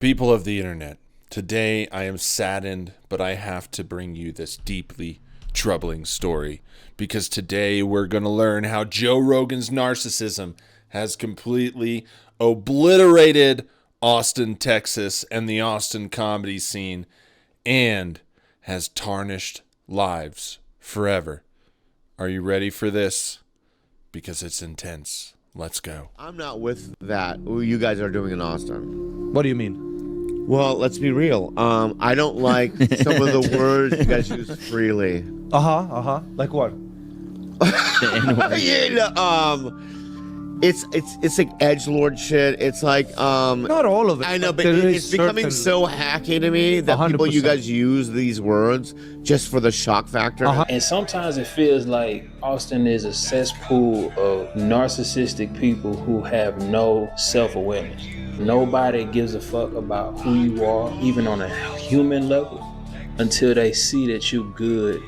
People of the internet, today I am saddened, but I have to bring you this deeply troubling story because today we're going to learn how Joe Rogan's narcissism has completely obliterated Austin, Texas, and the Austin comedy scene and has tarnished lives forever. Are you ready for this? Because it's intense. Let's go. I'm not with that. What you guys are doing in Austin. What do you mean? Well, let's be real. I don't like some of the words you guys use freely. Like what? It's like edgelord shit. It's like Not all of it. I know, but it's becoming so hacky to me that people, you 100%. guys use these words just for the shock factor. And sometimes it feels like Austin is a cesspool of narcissistic people who have no self-awareness. Nobody gives a fuck about who you are, even on a human level, until they see that you're good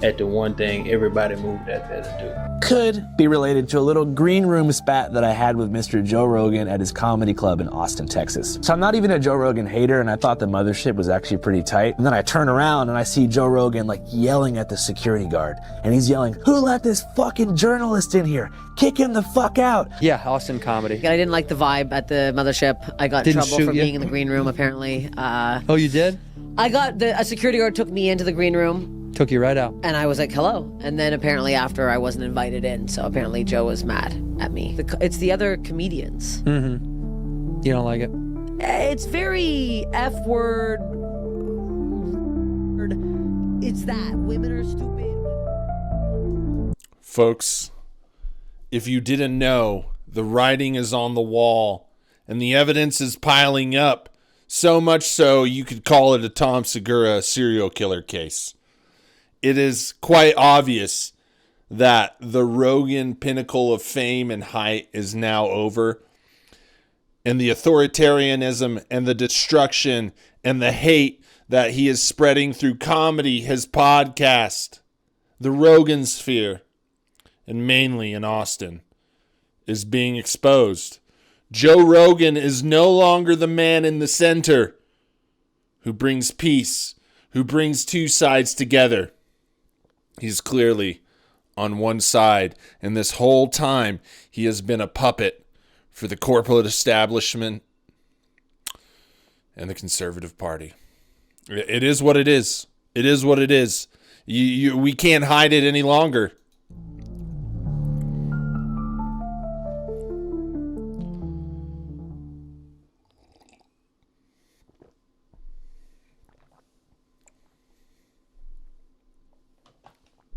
at the one thing everybody moved out there to do. Could be related to a little green room spat that I had with Mr. Joe Rogan at his comedy club in Austin, Texas. So I'm not even a Joe Rogan hater, and I thought the mothership was actually pretty tight. And then I turn around and I see Joe Rogan like yelling at the security guard. And he's yelling, "Who let this fucking journalist in here? Kick him the fuck out." Yeah, Austin comedy. I didn't like the vibe at the mothership. I got in Didn't trouble shoot for you? being in the green room, apparently. Oh, you did? A security guard took me into the green room, Took you right out. and I was like, hello. And then apparently after, I wasn't invited in, so apparently Joe was mad at me. It's the other comedians. You don't like it? It's very F-word. It's that. Women are stupid. Folks, if you didn't know, the writing is on the wall and the evidence is piling up. So much so you could call it a Tom Segura serial killer case. It is quite obvious that the Rogan pinnacle of fame and height is now over. And the authoritarianism and the destruction and the hate that he is spreading through comedy, his podcast, the Rogan sphere, and mainly in Austin, is being exposed. Joe Rogan is no longer the man in the center who brings peace, who brings two sides together. He's clearly on one side, and this whole time he has been a puppet for the corporate establishment and the Conservative Party. It is what it is. It is what it is. We can't hide it any longer.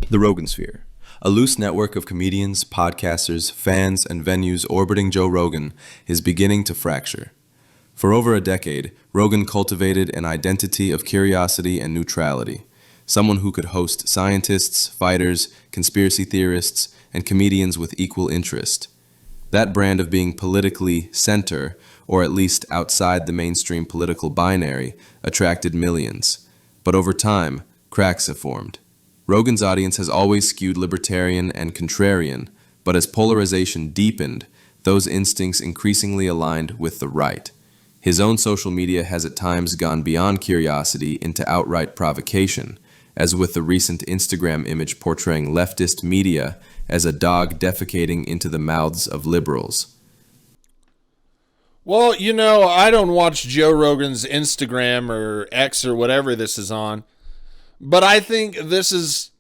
The Rogan Sphere, a loose network of comedians, podcasters, fans, and venues orbiting Joe Rogan, is beginning to fracture. For over a decade, Rogan cultivated an identity of curiosity and neutrality, someone who could host scientists, fighters, conspiracy theorists, and comedians with equal interest. That brand of being politically center, or at least outside the mainstream political binary, attracted millions. But over time, cracks have formed. Rogan's audience has always skewed libertarian and contrarian, but as polarization deepened, those instincts increasingly aligned with the right. His own social media has at times gone beyond curiosity into outright provocation, as with the recent Instagram image portraying leftist media as a dog defecating into the mouths of liberals. Well, I don't watch Joe Rogan's Instagram or X or whatever this is on. But I think this is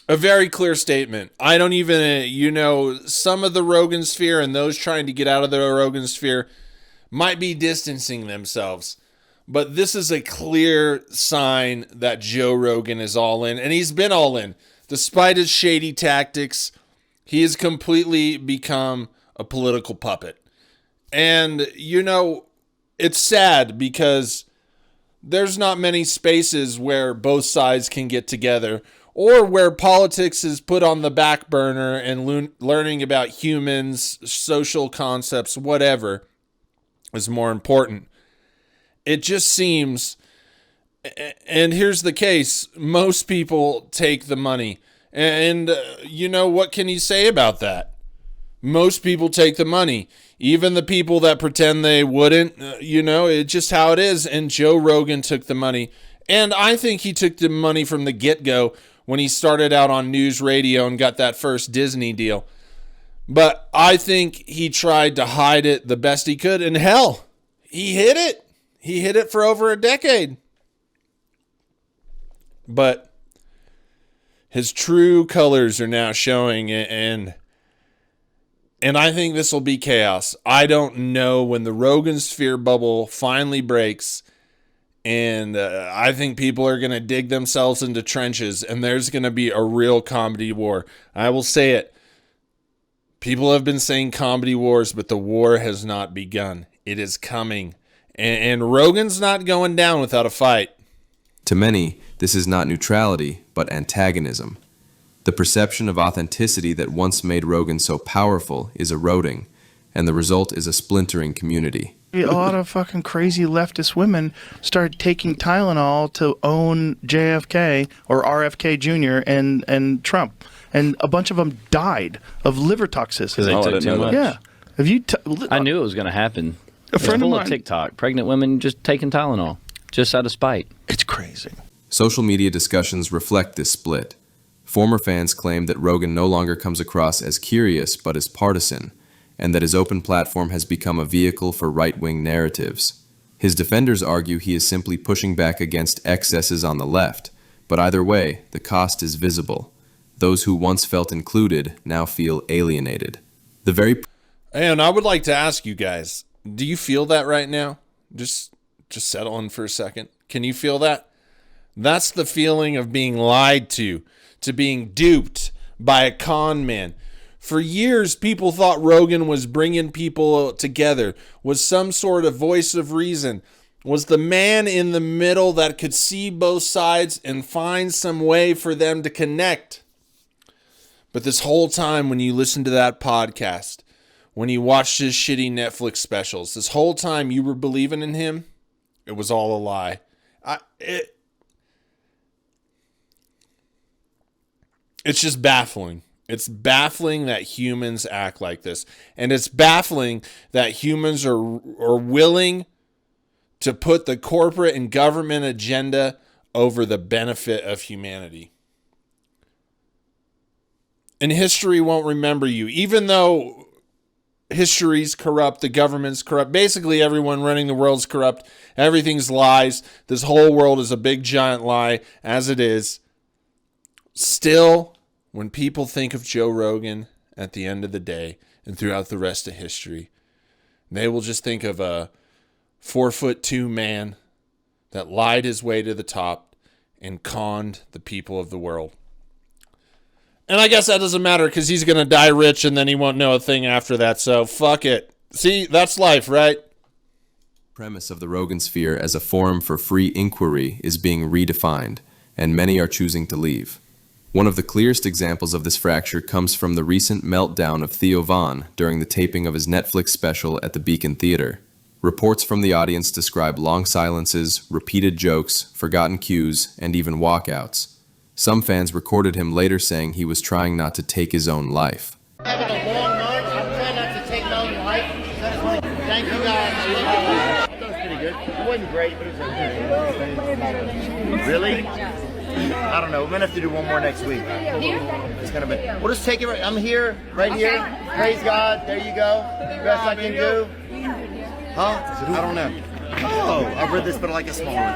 a very clear statement. I don't even, some of the Rogan sphere and those trying to get out of the Rogan sphere might be distancing themselves. But this is a clear sign that Joe Rogan is all in. And he's been all in. Despite his shady tactics, he has completely become a political puppet. And, it's sad because there's not many spaces where both sides can get together or where politics is put on the back burner and learning about humans, social concepts, whatever is more important. It just seems, and here's the case, most people take the money. And what can you say about that? Most people take the money. Even the people that pretend they wouldn't, it's just how it is. And Joe Rogan took the money. And I think he took the money from the get-go when he started out on news radio and got that first Disney deal. But I think he tried to hide it the best he could. And hell, he hid it. He hid it for over a decade. But his true colors are now showing, and I think this will be chaos. I don't know when the Rogan sphere bubble finally breaks, and I think people are going to dig themselves into trenches, and there's going to be a real comedy war. I will say it. People have been saying comedy wars, but the war has not begun. It is coming. And Rogan's not going down without a fight. To many, this is not neutrality, but antagonism. The perception of authenticity that once made Rogan so powerful is eroding, and the result is a splintering community. A lot of fucking crazy leftist women started taking Tylenol to own JFK or RFK Jr. and Trump. And a bunch of them died of liver toxicity. Because they took too much. Yeah. Have you I knew it was going to happen. A friend of full mine. of TikTok. Pregnant women just taking Tylenol, just out of spite. It's crazy. Social media discussions reflect this split. Former fans claim that Rogan no longer comes across as curious but as partisan, and that his open platform has become a vehicle for right-wing narratives. His defenders argue he is simply pushing back against excesses on the left, but either way, the cost is visible. Those who once felt included now feel alienated. And I would like to ask you guys, do you feel that right now? Just settle in for a second. Can you feel that? That's the feeling of being lied to being duped by a con man. For years, people thought Rogan was bringing people together, was some sort of voice of reason, was the man in the middle that could see both sides and find some way for them to connect. But this whole time, when you listen to that podcast, when you watched his shitty Netflix specials, this whole time you were believing in him, it was all a lie. It's just baffling. It's baffling that humans act like this. And it's baffling that humans are willing to put the corporate and government agenda over the benefit of humanity. And history won't remember you. Even though history's corrupt, the government's corrupt, basically everyone running the world's corrupt, everything's lies, this whole world is a big giant lie, as it is. Still, when people think of Joe Rogan at the end of the day and throughout the rest of history, they will just think of a 4'2" man that lied his way to the top and conned the people of the world. And I guess that doesn't matter because he's going to die rich and then he won't know a thing after that. So fuck it. See, that's life, right? Premise of the Rogan sphere as a forum for free inquiry is being redefined, and many are choosing to leave. One of the clearest examples of this fracture comes from the recent meltdown of Theo Von during the taping of his Netflix special at the Beacon Theater. Reports from the audience describe long silences, repeated jokes, forgotten cues, and even walkouts. Some fans recorded him later saying he was trying not to take his own life. I've had a long month. I'm trying not to take my own life. I just want to thank you guys. I thought it was pretty good. It wasn't great, but it was okay. Really? I don't know. We're going to have to do one more next week. It's going to be. We'll just take it right. I'm here, right here. Praise God. There you go. Best I can do. Huh? I don't know. Oh, I've read this, but I like a small one.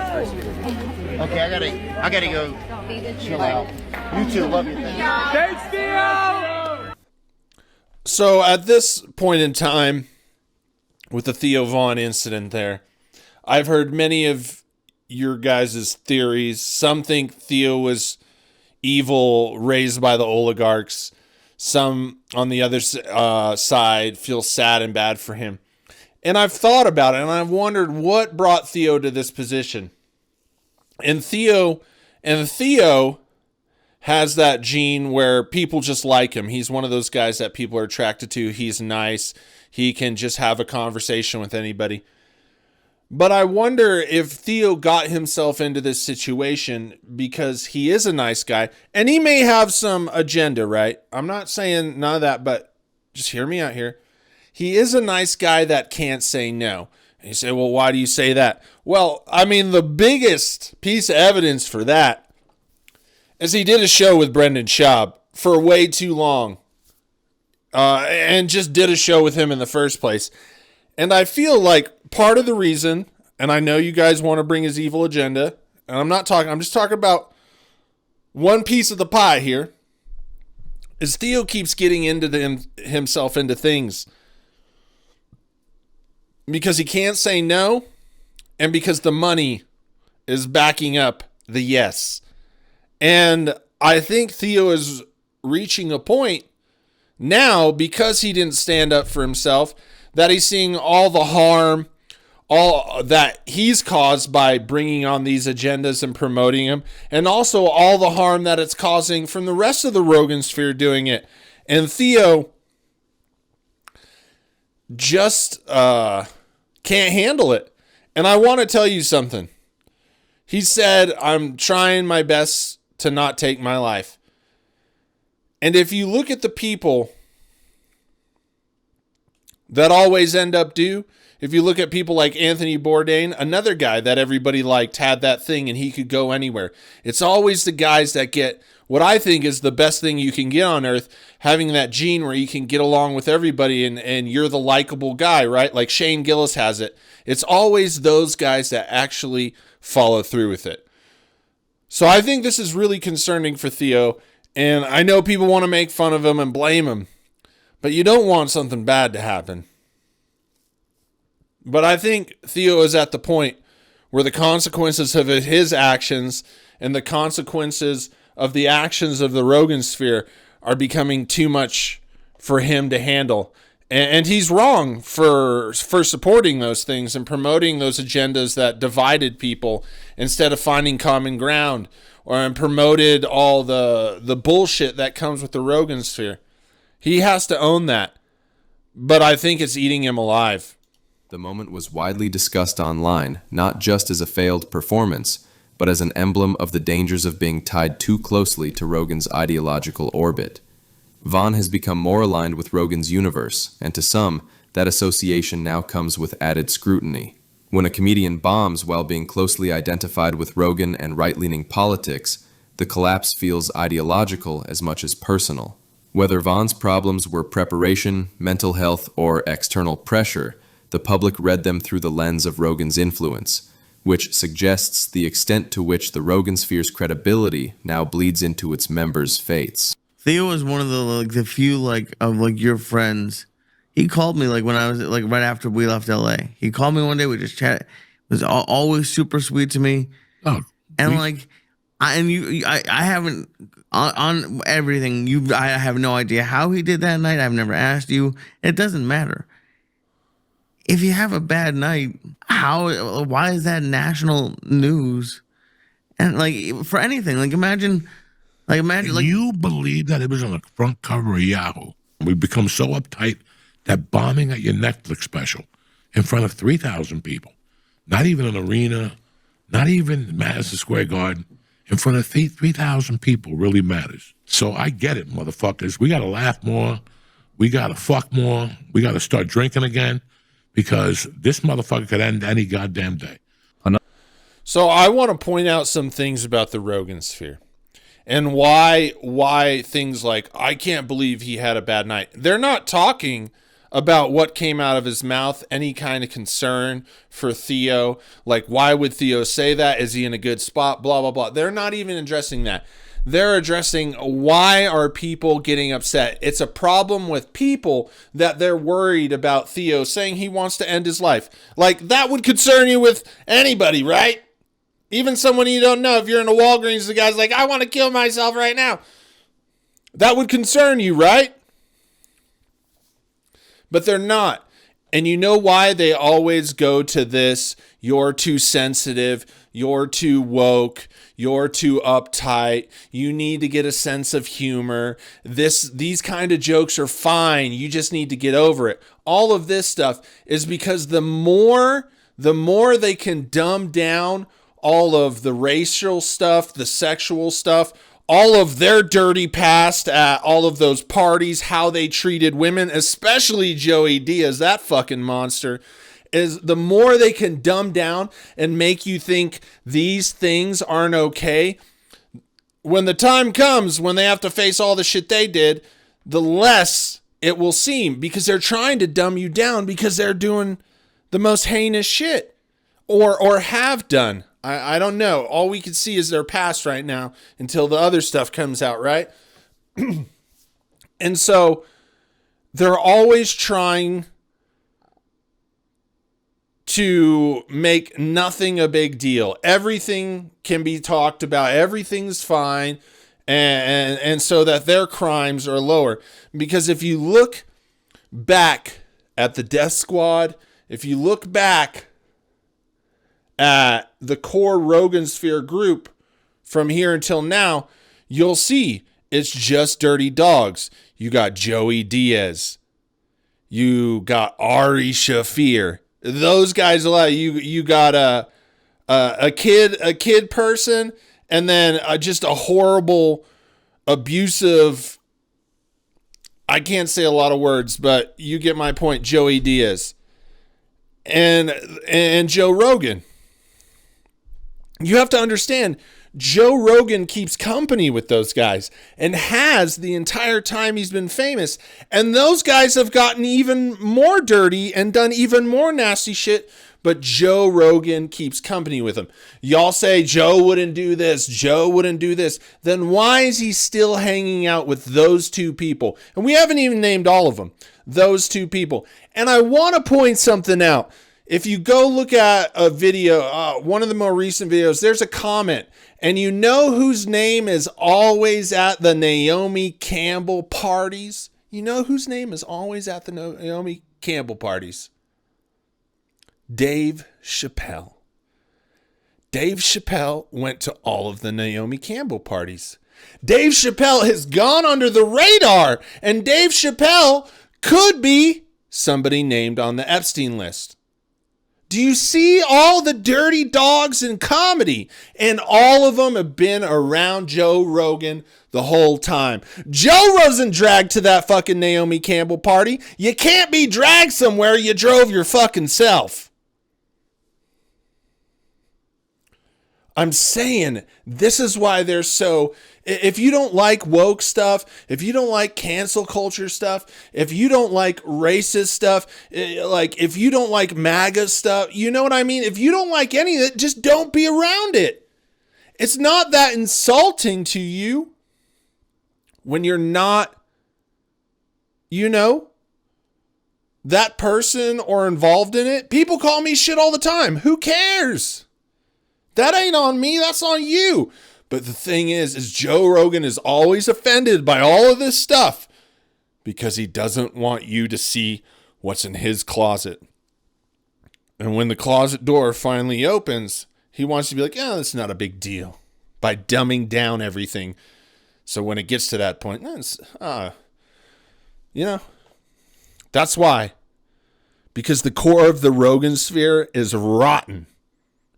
Okay, I gotta go chill out. You too, love you. Thanks, Theo! So at this point in time, with the Theo Von incident there, I've heard many of your guys' theories. Some think Theo was evil, raised by the oligarchs. Some, on the other side, feel sad and bad for him. And I've thought about it, and I've wondered what brought Theo to this position. And Theo has that gene where people just like him. He's one of those guys that people are attracted to. He's nice. He can just have a conversation with anybody. But I wonder if Theo got himself into this situation because he is a nice guy. And he may have some agenda, right? I'm not saying none of that, but just hear me out here. he is a nice guy that can't say no. And you say, well, why do you say that? Well, I mean, the biggest piece of evidence for that is he did a show with Brendan Schaub for way too long. And just did a show with him in the first place. And I feel like part of the reason, and I know you guys want to bring his evil agenda, and I'm just talking about one piece of the pie here, is Theo keeps getting into himself into things because he can't say no, and because the money is backing up the yes. And I think Theo is reaching a point now, because he didn't stand up for himself, that he's seeing all the harm, all that he's caused by bringing on these agendas and promoting them, and also all the harm that it's causing from the rest of the Rogan sphere doing it. And Theo just can't handle it. And I want to tell you something. He said, I'm trying my best to not take my life. And if you look at the people that always end up if you look at people like Anthony Bourdain, another guy that everybody liked, had that thing and he could go anywhere. It's always the guys that get what I think is the best thing you can get on earth, having that gene where you can get along with everybody and you're the likable guy, right? Like Shane Gillis has it. It's always those guys that actually follow through with it. So I think this is really concerning for Theo. And I know people want to make fun of him and blame him, but you don't want something bad to happen. But I think Theo is at the point where the consequences of his actions and the consequences of the actions of the Rogan sphere are becoming too much for him to handle. And he's wrong for supporting those things and promoting those agendas that divided people instead of finding common ground, or promoted all the bullshit that comes with the Rogan sphere. He has to own that. But I think it's eating him alive. The moment was widely discussed online, not just as a failed performance, but as an emblem of the dangers of being tied too closely to Rogan's ideological orbit. Vaughn has become more aligned with Rogan's universe, and to some, that association now comes with added scrutiny. When a comedian bombs while being closely identified with Rogan and right-leaning politics, the collapse feels ideological as much as personal. Whether Vaughn's problems were preparation, mental health, or external pressure, the public read them through the lens of Rogan's influence, which suggests the extent to which the Rogan sphere's credibility now bleeds into its members' fates. Theo was one of the few of your friends. He called me when I was right after we left LA. He called me one day. We just chatted. Was always super sweet to me. Oh, and I haven't on everything. I have no idea how he did that night. I've never asked you. It doesn't matter. If you have a bad night, why is that national news? And for anything, imagine. You believe that it was on the front cover of Yahoo? We've become so uptight that bombing at your Netflix special in front of 3,000 people, not even an arena, not even Madison Square Garden, in front of 3,000 people really matters. So I get it, motherfuckers. We got to laugh more. We got to fuck more. We got to start drinking again, because this motherfucker could end any goddamn day. So I want to point out some things about the Rogan sphere. And why things like, I can't believe he had a bad night. They're not talking about what came out of his mouth, any kind of concern for Theo. Like, why would Theo say that? Is he in a good spot? Blah, blah, blah. They're not even addressing that. They're addressing, why are people getting upset? It's a problem with people that they're worried about Theo saying he wants to end his life. Like, that would concern you with anybody, right? Even someone you don't know. If you're in a Walgreens, the guy's like, I want to kill myself right now. That would concern you, right? But they're not. And you know why they always go to this? You're too sensitive. You're too woke. You're too uptight. You need to get a sense of humor. These kind of jokes are fine. You just need to get over it. All of this stuff is because the more they can dumb down all of the racial stuff, the sexual stuff, all of their dirty past at all of those parties, how they treated women, especially Joey Diaz, that fucking monster, is the more they can dumb down and make you think these things aren't okay, when the time comes when they have to face all the shit they did, the less it will seem, because they're trying to dumb you down because they're doing the most heinous shit or have done. I don't know. All we can see is their past right now until the other stuff comes out, right? And so they're always trying to make nothing a big deal. Everything can be talked about. Everything's fine. And so that their crimes are lower. Because if you look back at the Death Squad, if you look back at the core Rogan Sphere group from here until now, you'll see it's just dirty dogs. You got Joey Diaz. You got Ari Shafir. Those guys a lot. You got a kid person, and then just a horrible, abusive, I can't say a lot of words, but you get my point, Joey Diaz. And Joe Rogan. You have to understand, Joe Rogan keeps company with those guys and has the entire time he's been famous. And those guys have gotten even more dirty and done even more nasty shit, but Joe Rogan keeps company with them. Y'all say Joe wouldn't do this, Joe wouldn't do this. Then why is he still hanging out with those two people? And we haven't even named all of them. Those two people. And I want to point something out. If you go look at a video, one of the more recent videos, there's a comment. And you know whose name is always at the Naomi Campbell parties? You know whose name is always at the Naomi Campbell parties? Dave Chappelle. Dave Chappelle went to all of the Naomi Campbell parties. Dave Chappelle has gone under the radar, and Dave Chappelle could be somebody named on the Epstein list. Do you see all the dirty dogs in comedy? And all of them have been around Joe Rogan the whole time. Joe wasn't dragged to that fucking Naomi Campbell party. You can't be dragged somewhere. You drove your fucking self. I'm saying this is why they're so... If you don't like woke stuff, if you don't like cancel culture stuff, if you don't like racist stuff, like if you don't like MAGA stuff, you know what I mean? If you don't like any of it, just don't be around it. It's not that insulting to you when you're not, that person or involved in it. People call me shit all the time. Who cares? That ain't on me. That's on you. But the thing is Joe Rogan is always offended by all of this stuff because he doesn't want you to see what's in his closet. And when the closet door finally opens, he wants to be like, oh, that's not a big deal, by dumbing down everything. So when it gets to that point, that's why. Because the core of the Rogan sphere is rotten.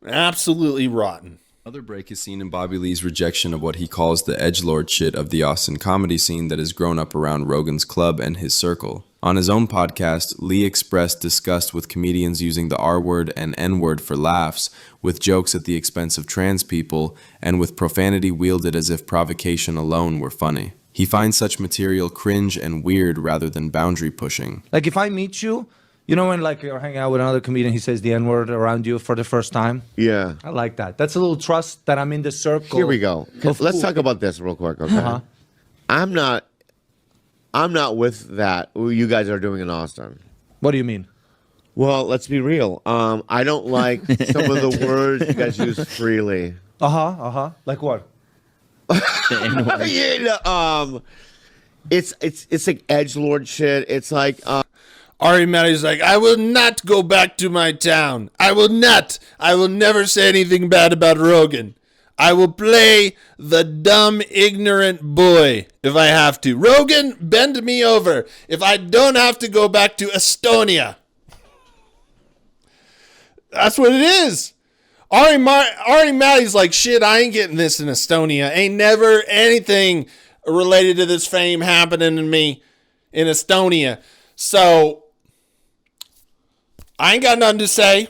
Absolutely rotten. Another break is seen in Bobby Lee's rejection of what he calls the edgelord shit of the Austin comedy scene that has grown up around Rogan's club and his circle. On his own podcast, Lee expressed disgust with comedians using the R-word and N-word for laughs, with jokes at the expense of trans people, and with profanity wielded as if provocation alone were funny. He finds such material cringe and weird rather than boundary pushing. Like if I meet you, when like you're hanging out with another comedian, he says the N-word around you for the first time? Yeah. I like that. That's a little trust that I'm in the circle. Here we go. Let's talk about this real quick, okay? Uh-huh. I'm not with that, what you guys are doing in Austin. What do you mean? Well, let's be real. I don't like some of the words you guys use freely. Like what? It's like edgelord shit. It's like... Ari Matty's like, I will not go back to my town. I will not. I will never say anything bad about Rogan. I will play the dumb, ignorant boy if I have to. Rogan, bend me over if I don't have to go back to Estonia. That's what it is. Ari Matty's like, shit, I ain't getting this in Estonia. Ain't never anything related to this fame happening to me in Estonia. So, I ain't got nothing to say.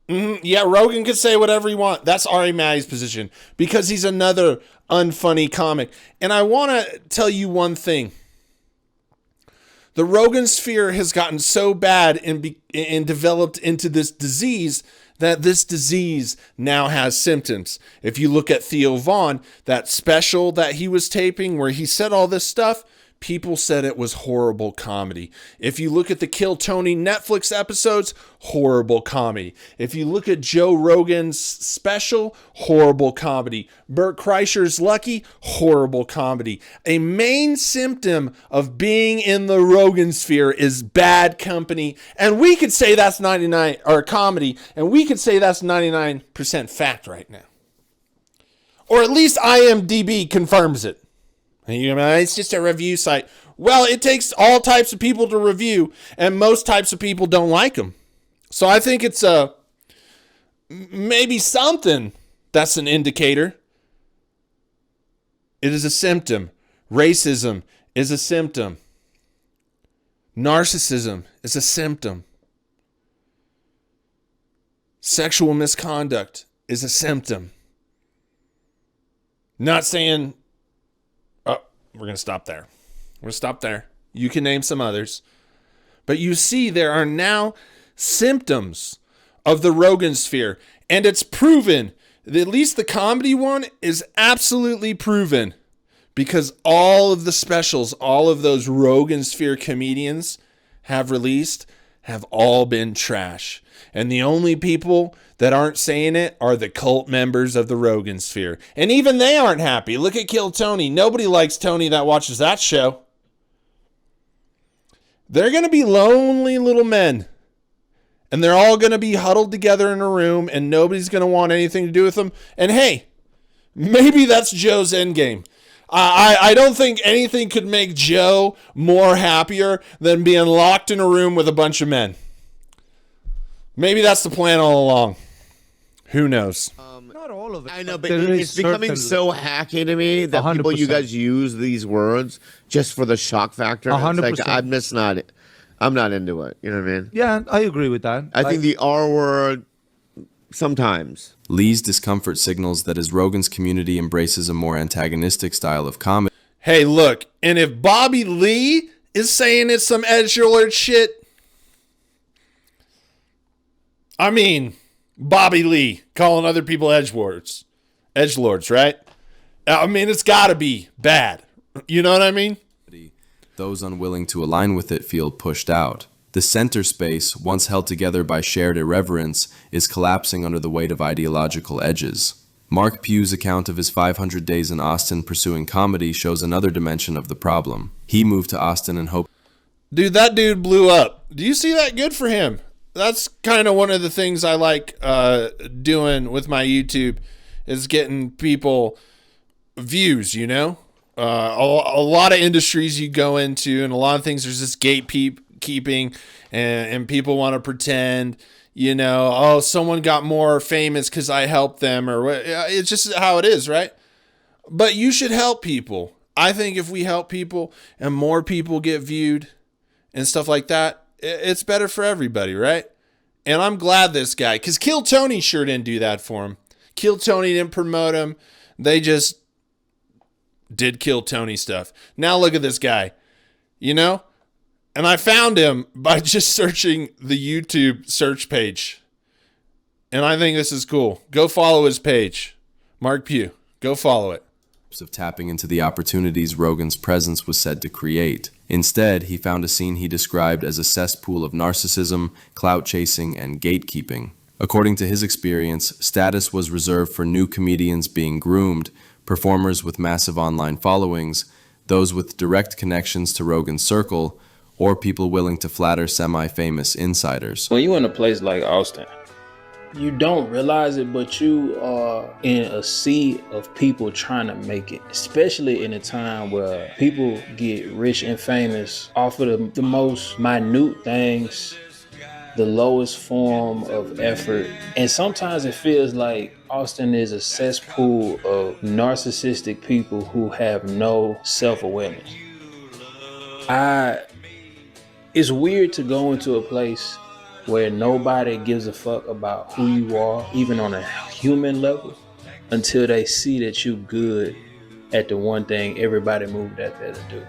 Yeah, Rogan could say whatever he wants. That's Ari Matty's position because he's another unfunny comic. And I want to tell you one thing. The Rogan sphere has gotten so bad and developed into this disease that this disease now has symptoms. If you look at Theo Vaughn, that special that he was taping where he said all this stuff, people said it was horrible comedy. If you look at the Kill Tony Netflix episodes, horrible comedy. If you look at Joe Rogan's special, horrible comedy. Bert Kreischer's Lucky, horrible comedy. A main symptom of being in the Rogan sphere is bad company. And we could say that's 99 or comedy, and we could say that's 99% fact right now. Or at least IMDb confirms it. It's just a review site. Well, it takes all types of people to review, and most types of people don't like them. So I think it's maybe something that's an indicator. It is a symptom. Racism is a symptom. Narcissism is a symptom. Sexual misconduct is a symptom. Not saying... We're going to stop there. We're going to stop there. You can name some others. But you see, there are now symptoms of the Rogan sphere. And it's proven. At least the comedy one is absolutely proven. Because all of the specials, all of those Rogan sphere comedians have released, have all been trash. And the only people that aren't saying it are the cult members of the Rogan sphere. And even they aren't happy. Look at Kill Tony. Nobody likes Tony that watches that show. They're going to be lonely little men. And they're all going to be huddled together in a room and nobody's going to want anything to do with them. And hey, maybe that's Joe's endgame. I don't think anything could make Joe more happier than being locked in a room with a bunch of men. Maybe that's the plan all along. Who knows? Not all of it. I know, but it's becoming so hacky to me that 100%. people, you guys use these words just for the shock factor. 100%. It's like, I'm not into it. You know what I mean? Yeah, I agree with that. I think the R word sometimes. Lee's discomfort signals that as Rogan's community embraces a more antagonistic style of comedy. Hey, look, and if Bobby Lee is saying it's some edgelord shit, I mean, Bobby Lee calling other people edgelords, right? I mean, it's got to be bad. You know what I mean? Those unwilling to align with it feel pushed out. The center space, once held together by shared irreverence, is collapsing under the weight of ideological edges. Mark Pugh's account of his 500 days in Austin pursuing comedy shows another dimension of the problem. He moved to Austin in hope. Dude, that dude blew up. Do you see that? Good for him. That's kind of one of the things I like doing with my YouTube is getting people views, you know? A lot of industries you go into and a lot of things, there's this gatekeeping and people want to pretend, you know, oh, someone got more famous because I helped them or what. It's just how it is, right? But you should help people. I think if we help people and more people get viewed and stuff like that, it's better for everybody, right? And I'm glad this guy, because Kill Tony sure didn't do that for him. Kill Tony didn't promote him. They just did Kill Tony stuff. Now look at this guy, you know? And I found him by just searching the YouTube search page. And I think this is cool. Go follow his page. Mark Pugh. Go follow it. Of tapping into the opportunities Rogan's presence was said to create. Instead, he found a scene he described as a cesspool of narcissism, clout chasing, and gatekeeping. According to his experience, status was reserved for new comedians being groomed, performers with massive online followings, those with direct connections to Rogan's circle, or people willing to flatter semi-famous insiders. When you're in a place like Austin, you don't realize it, but you are in a sea of people trying to make it, especially in a time where people get rich and famous off of the most minute things the lowest form of effort. And sometimes it feels like Austin is a cesspool of narcissistic people who have no self-awareness. It's weird to go into a place where nobody gives a fuck about who you are, even on a human level, until they see that you good at the one thing everybody moved out there to do.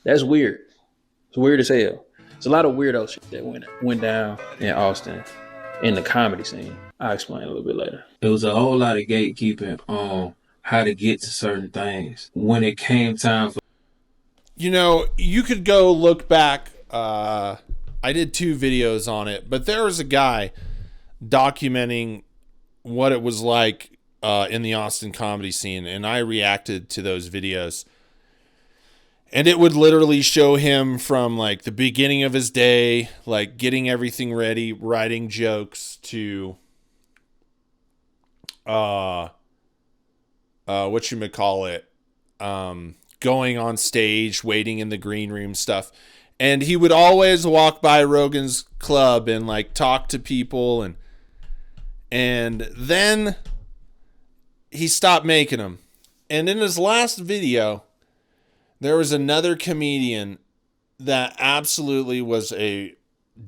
That's weird. It's weird as hell. There's a lot of weirdo shit that went down in Austin in the comedy scene. I'll explain a little bit later. There was a whole lot of gatekeeping on how to get to certain things. When it came time for... You know, you could go look back. I did 2 videos on it, but there was a guy documenting what it was like in the Austin comedy scene, and I reacted to those videos. And it would literally show him from like the beginning of his day, like getting everything ready, writing jokes, to whatchamacallit, going on stage, waiting in the green room stuff. And he would always walk by Rogan's club and like talk to people, and then he stopped making them. And in his last video, there was another comedian that absolutely was a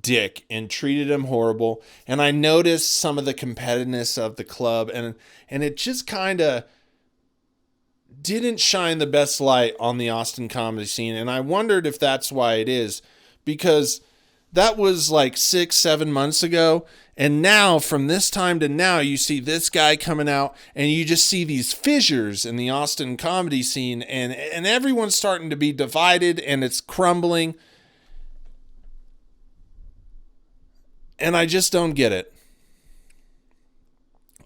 dick and treated him horrible. And I noticed some of the competitiveness of the club, and it just kind of didn't shine the best light on the Austin comedy scene. And I wondered if that's why it is, because that was like 6-7 months ago. And now from this time to now, you see this guy coming out, and you just see these fissures in the Austin comedy scene, and everyone's starting to be divided, and it's crumbling. And I just don't get it.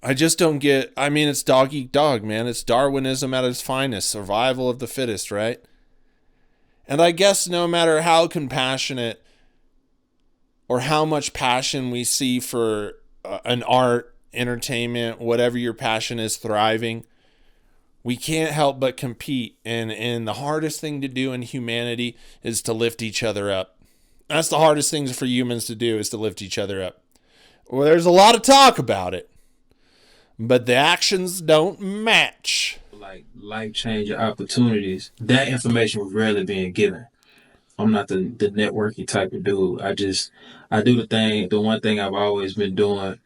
I mean, it's dog eat dog, man. It's Darwinism at its finest, survival of the fittest, right? And I guess no matter how compassionate or how much passion we see for an art, entertainment, whatever your passion is, thriving, we can't help but compete. And the hardest thing to do in humanity is to lift each other up. That's the hardest thing for humans to do, is to lift each other up. Well, there's a lot of talk about it, but the actions don't match. Like life-changing opportunities, that information was rarely being given. I'm not the networking type of dude. I do the one thing I've always been doing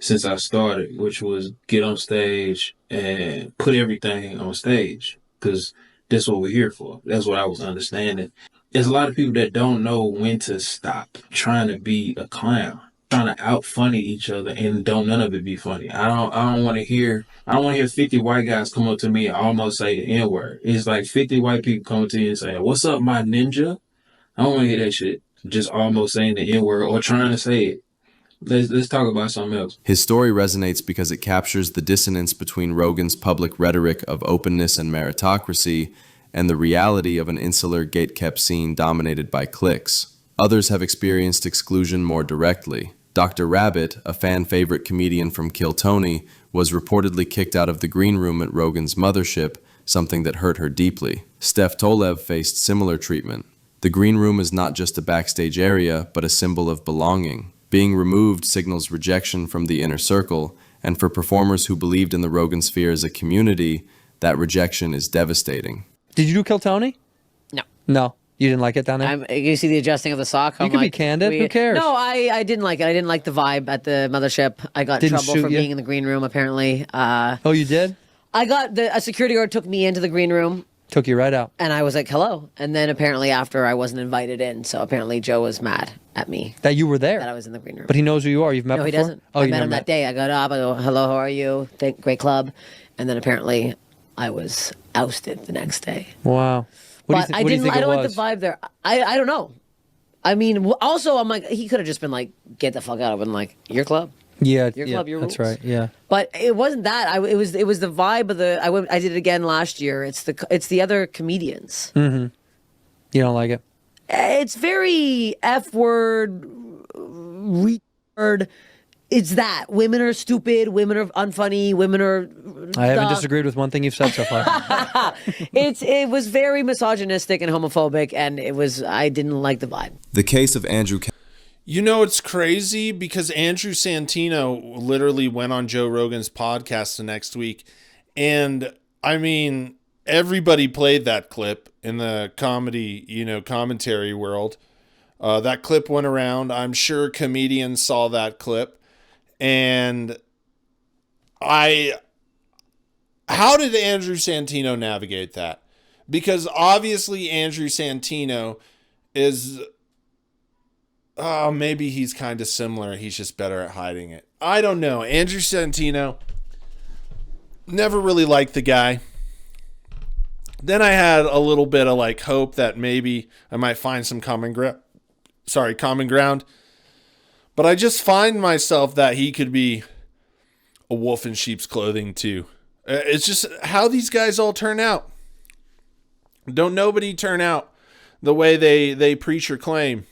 since I started, which was get on stage and put everything on stage, because that's what we're here for. That's what I was understanding. There's a lot of people that don't know when to stop trying to be a clown, trying to out funny each other, and don't none of it be funny. I don't want to hear 50 white guys come up to me and almost say the N-word. It's like 50 white people come to you and say, "What's up, my ninja?" I don't want to hear that shit. Just almost saying the N-word or trying to say it. Let's talk about something else. His story resonates because it captures the dissonance between Rogan's public rhetoric of openness and meritocracy and the reality of an insular, gate-kept scene dominated by cliques. Others have experienced exclusion more directly. Dr. Rabbit, a fan-favorite comedian from Kill Tony, was reportedly kicked out of the green room at Rogan's mothership, something that hurt her deeply. Steph Tolev faced similar treatment. The green room is not just a backstage area, but a symbol of belonging. Being removed signals rejection from the inner circle, and for performers who believed in the Rogan sphere as a community, that rejection is devastating. Did you do Kill Tony? No. No. You didn't like it down there? You see the adjusting of the sock? You can be candid. Who cares? No, I didn't like it. I didn't like the vibe at the mothership. I got in trouble for being in the green room, apparently. Oh, you did? A security guard took me into the green room. Took you right out. And I was like, hello. And then apparently after I wasn't invited in. So apparently Joe was mad at me. That you were there? That I was in the green room. But he knows who you are. You've met before? No, he doesn't. Oh, I you met never him that day. I got up. I go, hello, how are you? Great club. And then apparently I was ousted the next day. Wow. What do you think I don't like the vibe there. I don't know. I mean, also I'm like, he could have just been like, get the fuck out. I've been like, your club. Yeah, your club, your rules. That's right. Yeah, but it wasn't that. It was the vibe of the. I did it again last year. It's the other comedians. Mm-hmm. You don't like it? It's very F word, retard. It's that women are stupid, women are unfunny, women are. I haven't disagreed with one thing you've said so far. It was very misogynistic and homophobic, and I didn't like the vibe. The case of Andrew. You know, it's crazy because Andrew Santino literally went on Joe Rogan's podcast the next week. And I mean, everybody played that clip in the comedy, commentary world. That clip went around. I'm sure comedians saw that clip. And how did Andrew Santino navigate that? Because obviously Andrew Santino is, maybe he's kind of similar. He's just better at hiding it. I don't know. Andrew Santino, never really liked the guy. Then I had a little bit of like hope that maybe I might find some common ground. But I just find myself that he could be a wolf in sheep's clothing too. It's just how these guys all turn out. Don't nobody turn out the way they preach or claim.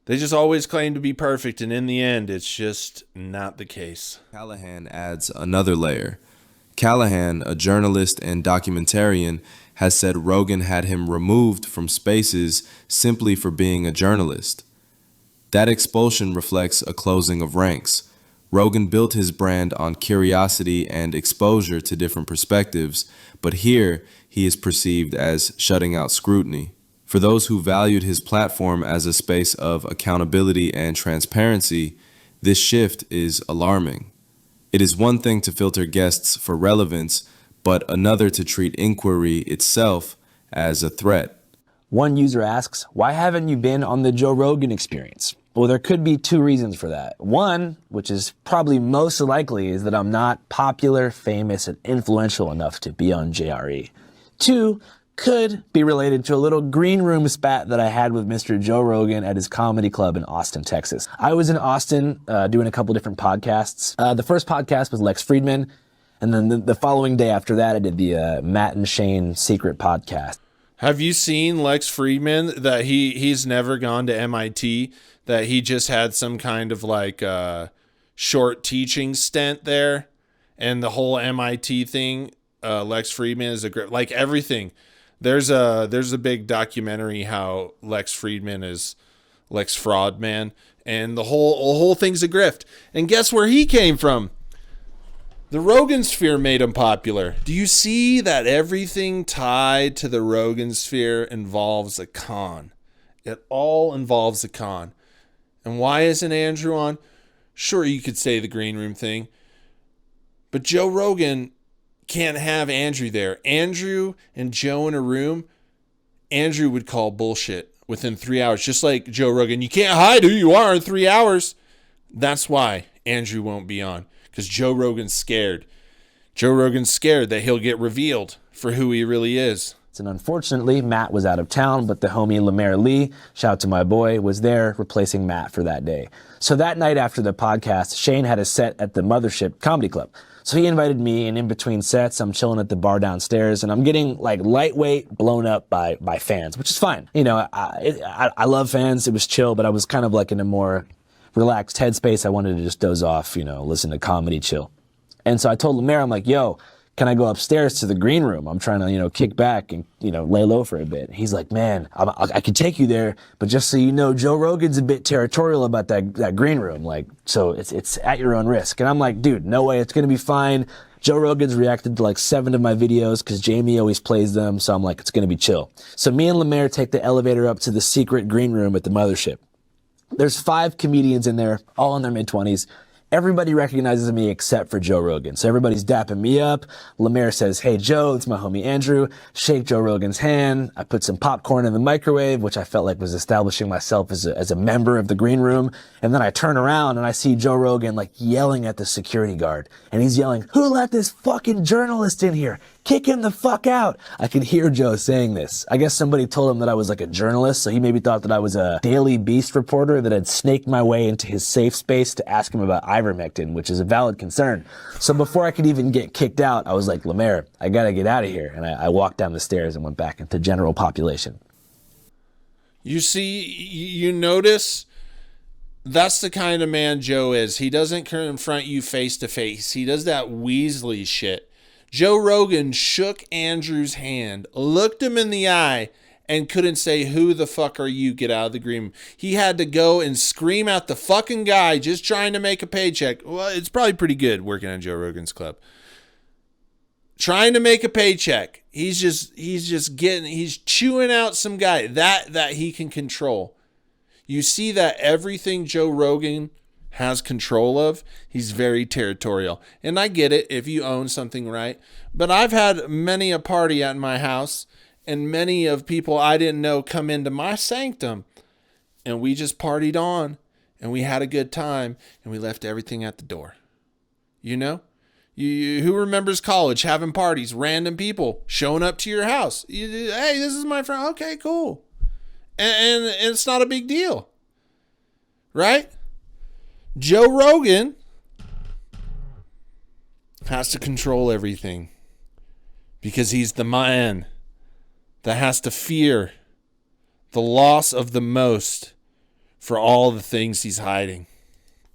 They just always claim to be perfect, and in the end, it's just not the case. Callahan adds another layer. Callahan, a journalist and documentarian, has said Rogan had him removed from spaces simply for being a journalist. That expulsion reflects a closing of ranks. Rogan built his brand on curiosity and exposure to different perspectives, but here he is perceived as shutting out scrutiny. For those who valued his platform as a space of accountability and transparency, this shift is alarming. It is one thing to filter guests for relevance, but another to treat inquiry itself as a threat. One user asks, why haven't you been on the Joe Rogan Experience? Well, there could be two reasons for that. One, which is probably most likely, is that I'm not popular, famous, and influential enough to be on JRE. Two, could be related to a little green room spat that I had with Mr. Joe Rogan at his comedy club in Austin, Texas. I was in Austin doing a couple different podcasts. The first podcast was Lex Friedman, and then the following day after that, I did the Matt and Shane Secret podcast. Have you seen Lex Friedman, that he's never gone to MIT, that he just had some kind of like short teaching stint there, and the whole MIT thing, Lex Friedman is like everything. There's a big documentary how Lex Friedman is Lex Fraudman, and the whole thing's a grift. And guess where he came from? The Rogan sphere made him popular. Do you see that everything tied to the Rogan sphere involves a con? It all involves a con. And why isn't Andrew on? Sure, you could say the green room thing, but Joe Rogan can't have Andrew there. Andrew and Joe in a room, Andrew would call bullshit within 3 hours, just like Joe Rogan. You can't hide who you are in 3 hours. That's why Andrew won't be on, because Joe Rogan's scared. Joe Rogan's scared that he'll get revealed for who he really is. And unfortunately, Matt was out of town, but the homie Lemaire Lee, shout out to my boy, was there replacing Matt for that day. So that night after the podcast, Shane had a set at the Mothership Comedy Club. So he invited me, and in between sets, I'm chilling at the bar downstairs, and I'm getting like lightweight blown up by fans, which is fine. You know, I love fans. It was chill, but I was kind of like in a more relaxed headspace. I wanted to just doze off, listen to comedy, chill. And so I told Lemaire, I'm like, yo, can I go upstairs to the green room? I'm trying to, kick back and, lay low for a bit. And he's like, man, I could take you there, but just so you know, Joe Rogan's a bit territorial about that green room. Like, so it's at your own risk. And I'm like, dude, no way, it's going to be fine. Joe Rogan's reacted to like 7 of my videos because Jamie always plays them. So I'm like, it's going to be chill. So me and Lemaire take the elevator up to the secret green room at the Mothership. There's 5 comedians in there, all in their mid-20s. Everybody recognizes me except for Joe Rogan. So everybody's dapping me up. Lemaire says, hey, Joe, it's my homie Andrew. Shake Joe Rogan's hand. I put some popcorn in the microwave, which I felt like was establishing myself as a member of the green room. And then I turn around and I see Joe Rogan like yelling at the security guard. And he's yelling, who let this fucking journalist in here? Kick him the fuck out. I could hear Joe saying this. I guess somebody told him that I was like a journalist, so he maybe thought that I was a Daily Beast reporter that had snaked my way into his safe space to ask him about ivermectin, which is a valid concern. So before I could even get kicked out, I was like, Lemaire, I gotta get out of here. And I walked down the stairs and went back into general population. You see, you notice that's the kind of man Joe is. He doesn't confront you face to face. He does that Weasley shit. Joe Rogan shook Andrew's hand, looked him in the eye, and couldn't say, who the fuck are you? Get out of the green room. He had to go and scream at the fucking guy just trying to make a paycheck. Well, it's probably pretty good working on Joe Rogan's club. Trying to make a paycheck. He's chewing out some guy that he can control. You see that everything Joe Rogan has control of, he's very territorial. And I get it if you own something, right? But I've had many a party at my house and many of people I didn't know come into my sanctum, and we just partied on and we had a good time and we left everything at the door. You know? Who remembers college, having parties, random people showing up to your house? Hey, this is my friend. Okay, cool. And it's not a big deal. Right? Joe Rogan has to control everything because he's the man that has to fear the loss of the most for all the things he's hiding.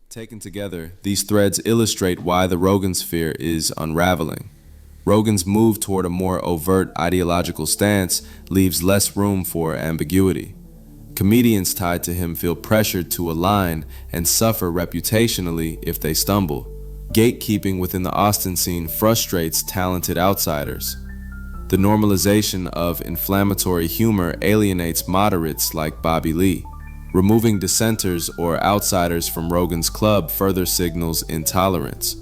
Taken together, these threads illustrate why the Rogan sphere is unraveling. Rogan's move toward a more overt ideological stance leaves less room for ambiguity. Comedians tied to him feel pressured to align and suffer reputationally if they stumble. Gatekeeping within the Austin scene frustrates talented outsiders. The normalization of inflammatory humor alienates moderates like Bobby Lee. Removing dissenters or outsiders from Rogan's club further signals intolerance.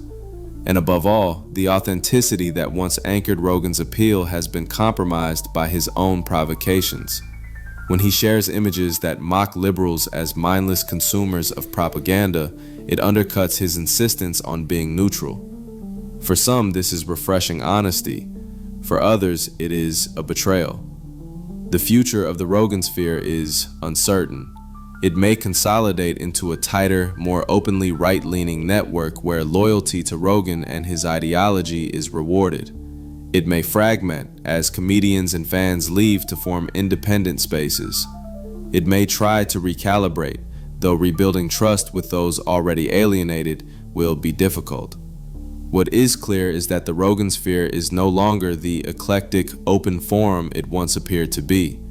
And above all, the authenticity that once anchored Rogan's appeal has been compromised by his own provocations. When he shares images that mock liberals as mindless consumers of propaganda, it undercuts his insistence on being neutral. For some, this is refreshing honesty. For others, it is a betrayal. The future of the Rogan sphere is uncertain. It may consolidate into a tighter, more openly right-leaning network where loyalty to Rogan and his ideology is rewarded. It may fragment as comedians and fans leave to form independent spaces. It may try to recalibrate, though rebuilding trust with those already alienated will be difficult. What is clear is that the Rogan sphere is no longer the eclectic, open forum it once appeared to be.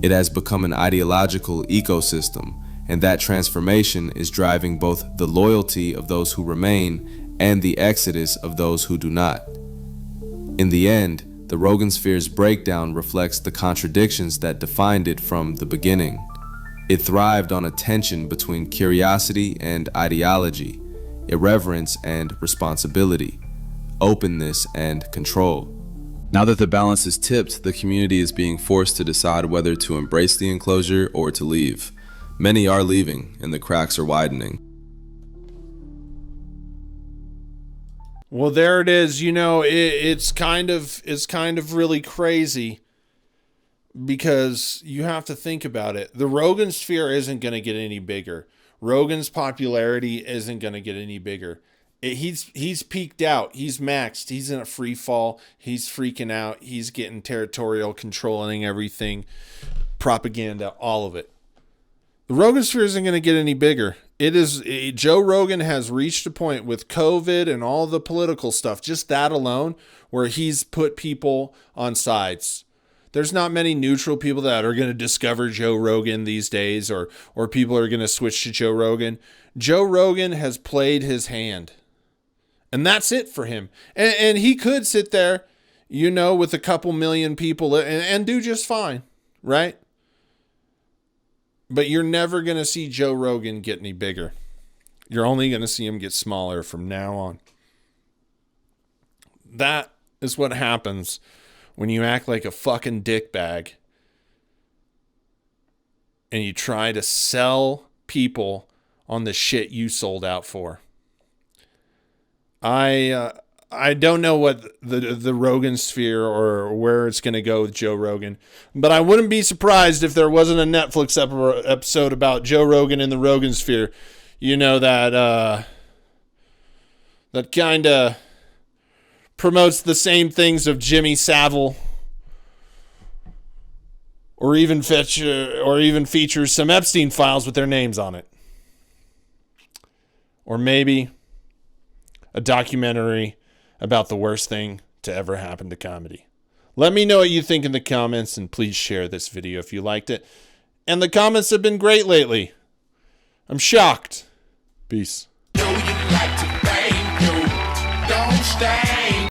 It has become an ideological ecosystem, and that transformation is driving both the loyalty of those who remain and the exodus of those who do not. In the end, the Rogan sphere's breakdown reflects the contradictions that defined it from the beginning. It thrived on a tension between curiosity and ideology, irreverence and responsibility, openness and control. Now that the balance is tipped, the community is being forced to decide whether to embrace the enclosure or to leave. Many are leaving, and the cracks are widening. Well, there it is. You know, it's kind of really crazy because you have to think about it. The Rogan sphere isn't going to get any bigger. Rogan's popularity isn't going to get any bigger. He's peaked out. He's maxed. He's in a free fall. He's freaking out. He's getting territorial, controlling everything, propaganda, all of it. The Rogan sphere isn't going to get any bigger. Joe Rogan has reached a point with COVID and all the political stuff, just that alone, where he's put people on sides. There's not many neutral people that are going to discover Joe Rogan these days, or people are going to switch to Joe Rogan. Joe Rogan has played his hand. And that's it for him. And he could sit there, you know, with a couple million people and do just fine, right? But you're never going to see Joe Rogan get any bigger. You're only going to see him get smaller from now on. That is what happens when you act like a fucking dickbag and you try to sell people on the shit you sold out for. I don't know what the Rogan sphere or where it's going to go with Joe Rogan, but I wouldn't be surprised if there wasn't a Netflix episode about Joe Rogan in the Rogan sphere. You know, that kind of promotes the same things of Jimmy Savile, or even features some Epstein files with their names on it. Or maybe a documentary about the worst thing to ever happen to comedy. Let me know what you think in the comments, and please share this video if you liked it. And the comments have been great lately. I'm shocked. Peace. Don't stay.